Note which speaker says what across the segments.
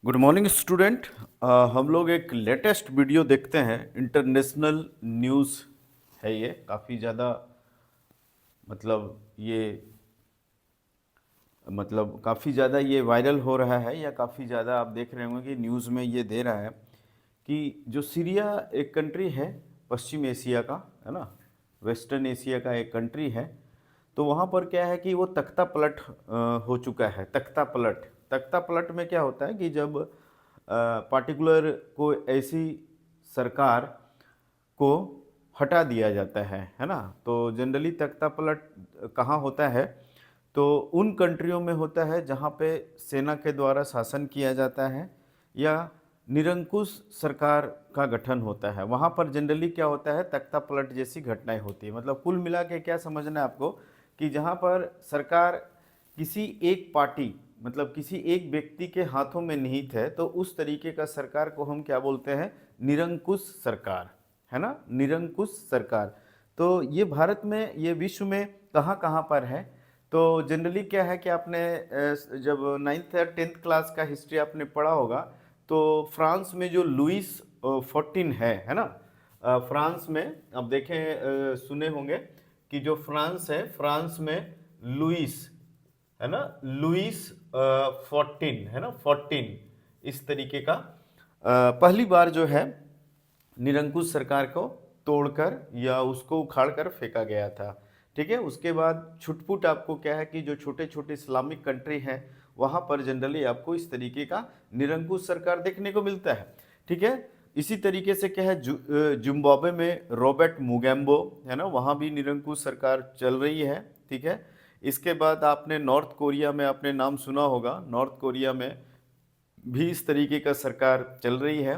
Speaker 1: Good morning student. हम लोग एक लेटेस्ट वीडियो देखते हैं। इंटरनेशनल न्यूज़ है ये, काफ़ी ज़्यादा काफ़ी ज़्यादा ये वायरल हो रहा है, या काफ़ी ज़्यादा आप देख रहे होंगे कि न्यूज़ में ये दे रहा है कि जो सीरिया एक कंट्री है, पश्चिम एशिया का है ना, वेस्टर्न एशिया का एक कंट्री है। तो वहाँ पर क्या है कि वो तख्ता पलट हो चुका है। तख्ता पलट में क्या होता है कि जब पार्टिकुलर को ऐसी सरकार को हटा दिया जाता है ना। तो जनरली तख्ता पलट कहाँ होता है, तो उन कंट्रियों में होता है जहाँ पे सेना के द्वारा शासन किया जाता है या निरंकुश सरकार का गठन होता है। वहाँ पर जनरली क्या होता है, तख्ता पलट जैसी घटनाएं होती है। मतलब कुल मिला के क्या समझना है आपको कि जहाँ पर सरकार किसी एक पार्टी, मतलब किसी एक व्यक्ति के हाथों में निहित है, तो उस तरीके का सरकार को हम क्या बोलते हैं, निरंकुश सरकार, है ना, निरंकुश सरकार। तो ये भारत में, ये विश्व में कहाँ कहाँ पर है, तो जनरली क्या है कि आपने जब 9th या 10th क्लास का हिस्ट्री आपने पढ़ा होगा, तो फ्रांस में जो लुइस 14 है ना। फ्रांस में अब देखें, सुने होंगे कि जो फ्रांस है, फ्रांस में लुइस है ना, लुइस 14 है ना, 14 इस तरीके का पहली बार जो है निरंकुश सरकार को तोड़कर या उसको उखाड़कर फेंका गया था। ठीक है, उसके बाद छुटपुट आपको क्या है कि जो छोटे छोटे इस्लामिक कंट्री हैं वहाँ पर जनरली आपको इस तरीके का निरंकुश सरकार देखने को मिलता है। ठीक है, इसी तरीके से क्या है, जिम्बाब्वे में रॉबर्ट मुगैम्बो है ना, वहाँ भी निरंकुश सरकार चल रही है। ठीक है, इसके बाद आपने नॉर्थ कोरिया में आपने नाम सुना होगा, नॉर्थ कोरिया में भी इस तरीके का सरकार चल रही है।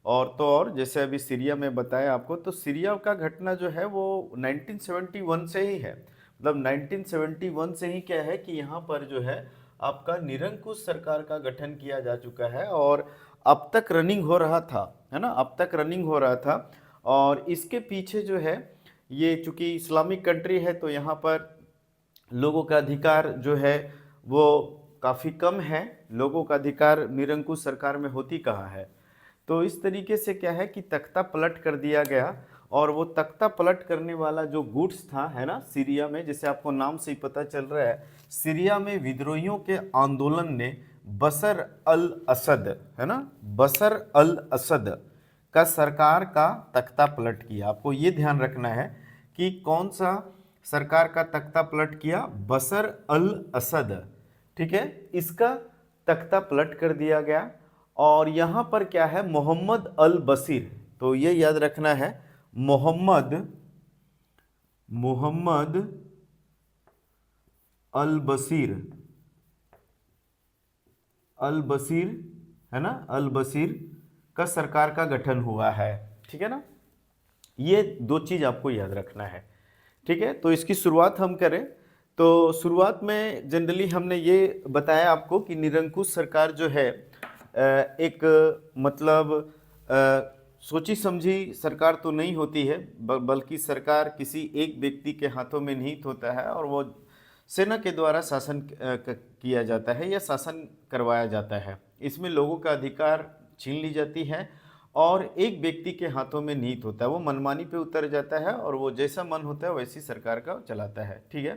Speaker 1: और तो और जैसे अभी सीरिया में बताया आपको, तो सीरिया का घटना जो है वो 1971 से ही है। मतलब 1971 से ही क्या है कि यहाँ पर जो है आपका निरंकुश सरकार का गठन किया जा चुका है, और अब तक रनिंग हो रहा था, है ना, अब तक रनिंग हो रहा था। और इसके पीछे जो है, ये चूंकि इस्लामिक कंट्री है, तो यहाँ पर लोगों का अधिकार जो है वो काफ़ी कम है। लोगों का अधिकार निरंकुश सरकार में होती कहाँ है। तो इस तरीके से क्या है कि तख्ता पलट कर दिया गया, और वो तख्ता पलट करने वाला जो गुड्स था, है ना, सीरिया में, जैसे आपको नाम से ही पता चल रहा है, सीरिया में विद्रोहियों के आंदोलन ने बशर अल असद, है ना, बशर अल असद का सरकार का तख्ता पलट किया। आपको ये ध्यान रखना है कि कौन सा सरकार का तख्ता पलट किया, बशर अल असद। ठीक है, इसका तख्ता पलट कर दिया गया। और यहाँ पर क्या है, मोहम्मद अल बशीर, तो ये याद रखना है, मोहम्मद मोहम्मद अल बशीर, अल बशीर, है ना, अल बशीर का सरकार का गठन हुआ है। ठीक है ना, ये दो चीज आपको याद रखना है। ठीक है, तो इसकी शुरुआत हम करें, तो शुरुआत में जनरली हमने ये बताया आपको कि निरंकुश सरकार जो है एक मतलब सोची समझी सरकार तो नहीं होती है, बल्कि सरकार किसी एक व्यक्ति के हाथों में निहित होता है, और वो सेना के द्वारा शासन किया जाता है या शासन करवाया जाता है। इसमें लोगों का अधिकार छीन ली जाती है, और एक व्यक्ति के हाथों में निहित होता है, वो मनमानी पे उतर जाता है, और वो जैसा मन होता है वैसी सरकार का चलाता है। ठीक है,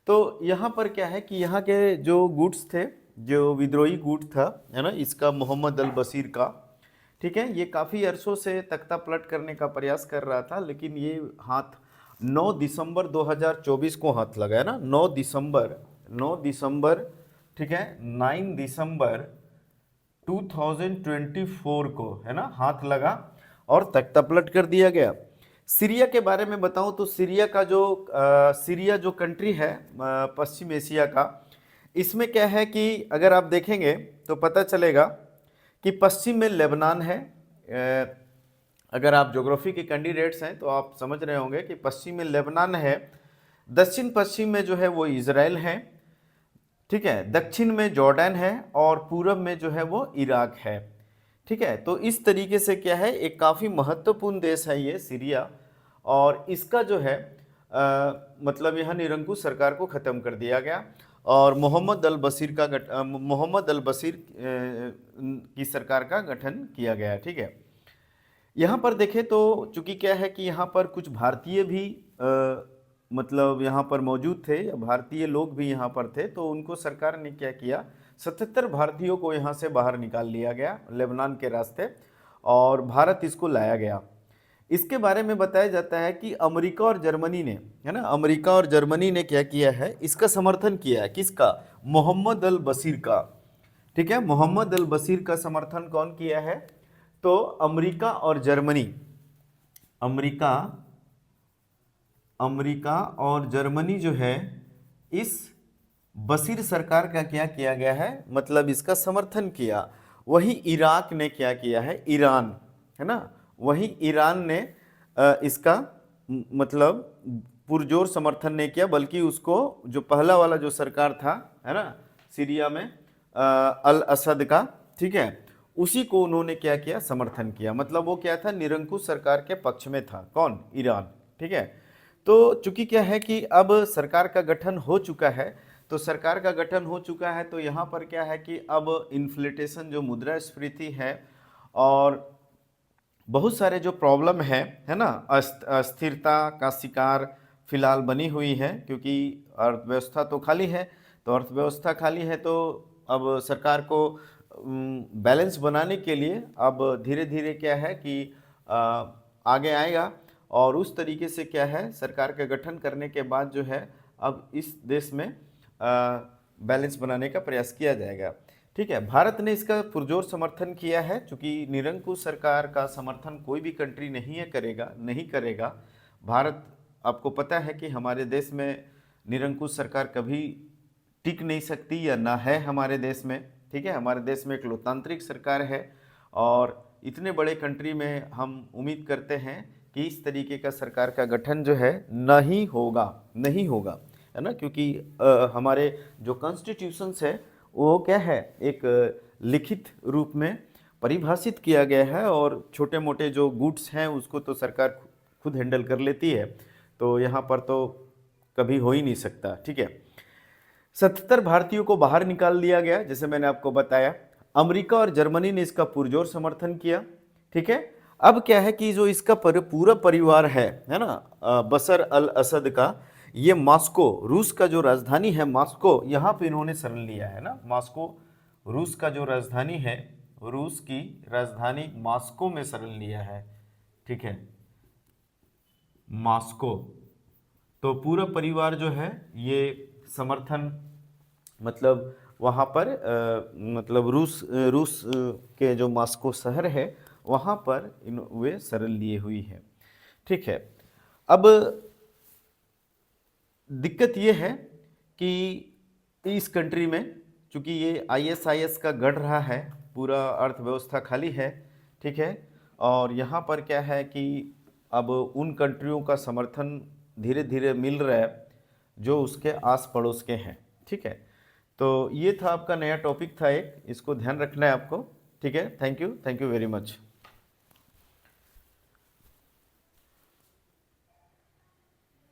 Speaker 1: तो यहाँ पर क्या है कि यहाँ के जो गुड्स थे, जो विद्रोही गुट था, है ना, इसका मोहम्मद अल बशीर का, ठीक है, ये काफ़ी अरसों से तख्ता पलट करने का प्रयास कर रहा था, लेकिन ये हाथ 9 दिसंबर 2024 को हाथ लगा, है ना, 9 दिसंबर, ठीक है, 9 दिसंबर 2024 को, है ना, हाथ लगा और तख्ता पलट कर दिया गया। सीरिया के बारे में बताऊं तो सीरिया का जो सीरिया जो कंट्री है पश्चिम एशिया का, इसमें क्या है कि अगर आप देखेंगे तो पता चलेगा कि पश्चिम में लेबनान है। अगर आप ज्योग्राफी के कैंडिडेट्स हैं तो आप समझ रहे होंगे कि पश्चिम में लेबनान है, दक्षिण पश्चिम में जो है वो इजराइल है, ठीक है, दक्षिण में जॉर्डन है, और पूरब में जो है वो इराक है। ठीक है, तो इस तरीके से क्या है, एक काफ़ी महत्वपूर्ण देश है ये सीरिया, और इसका जो है मतलब यहाँ निरंकुश सरकार को ख़त्म कर दिया गया। और मोहम्मद अल बशीर मोहम्मद अल बशीर की सरकार का गठन किया गया। ठीक है, यहाँ पर देखें तो चूंकि क्या है कि यहाँ पर कुछ भारतीय भी मतलब यहाँ पर मौजूद थे, या भारतीय लोग भी यहाँ पर थे, तो उनको सरकार ने क्या किया, 77 भारतीयों को यहाँ से बाहर निकाल लिया गया लेबनान के रास्ते, और भारत इसको लाया गया। इसके बारे में बताया जाता है कि अमेरिका और जर्मनी ने, है ना, अमेरिका और जर्मनी ने क्या किया है, इसका समर्थन किया है। किसका? मोहम्मद अल बशीर का। ठीक है, मोहम्मद अल बशीर का समर्थन कौन किया है? तो अमेरिका और जर्मनी, अमेरिका और जर्मनी जो है, इस बशीर सरकार का क्या किया गया है, मतलब इसका समर्थन किया। वही इराक ने क्या किया है, ईरान, है ना, वही ईरान ने इसका मतलब पुरजोर समर्थन नहीं किया, बल्कि उसको जो पहला वाला जो सरकार था, है ना, सीरिया में अल असद का, ठीक है, उसी को उन्होंने क्या किया, समर्थन किया। मतलब वो क्या था, निरंकुश सरकार के पक्ष में था। कौन? ईरान। ठीक है, तो चूंकि क्या है कि अब सरकार का गठन हो चुका है, तो सरकार का गठन हो चुका है, तो यहाँ पर क्या है कि अब इन्फ्लेशन, जो मुद्रास्फीति है, और बहुत सारे जो प्रॉब्लम है ना, अस्थिरता का शिकार फिलहाल बनी हुई है, क्योंकि अर्थव्यवस्था तो खाली है। तो अर्थव्यवस्था खाली है, तो अब सरकार को बैलेंस बनाने के लिए अब धीरे धीरे क्या है कि आगे आएगा, और उस तरीके से क्या है, सरकार का गठन करने के बाद जो है, अब इस देश में बैलेंस बनाने का प्रयास किया जाएगा। ठीक है, भारत ने इसका पुरजोर समर्थन किया है, क्योंकि निरंकुश सरकार का समर्थन कोई भी कंट्री नहीं करेगा। भारत, आपको पता है कि हमारे देश में निरंकुश सरकार कभी टिक नहीं सकती, या ना है हमारे देश में। ठीक है, हमारे देश में एक लोकतांत्रिक सरकार है, और इतने बड़े कंट्री में हम उम्मीद करते हैं कि इस तरीके का सरकार का गठन जो है नहीं होगा, है ना, क्योंकि हमारे जो कॉन्स्टिट्यूशंस है, वो क्या है, एक लिखित रूप में परिभाषित किया गया है, और छोटे मोटे जो गुड्स हैं उसको तो सरकार खुद हैंडल कर लेती है, तो यहाँ पर तो कभी हो ही नहीं सकता। ठीक है, 77 भारतीयों को बाहर निकाल दिया गया, जैसे मैंने आपको बताया। अमेरिका और जर्मनी ने इसका पुरजोर समर्थन किया। ठीक है, अब क्या है कि जो इसका पूरा परिवार है ना, बशर अल असद का, ये मॉस्को, रूस का जो राजधानी है मॉस्को, यहाँ पे इन्होंने शरण लिया है ना। मॉस्को, रूस का जो राजधानी है, रूस की राजधानी मॉस्को में शरण लिया है। ठीक है, मॉस्को। तो पूरा परिवार जो है ये समर्थन, मतलब वहाँ पर मतलब रूस के जो मॉस्को शहर है, वहाँ पर वे शरण लिए हुई है। ठीक है, अब दिक्कत ये है कि इस कंट्री में, चूंकि ये ISIS का गढ़ रहा है, पूरा अर्थव्यवस्था खाली है। ठीक है, और यहाँ पर क्या है कि अब उन कंट्रियों का समर्थन धीरे धीरे मिल रहा है जो उसके आस पड़ोस के हैं। ठीक है, तो ये था आपका नया टॉपिक था एक, इसको ध्यान रखना है आपको। ठीक है, थैंक यू वेरी मच।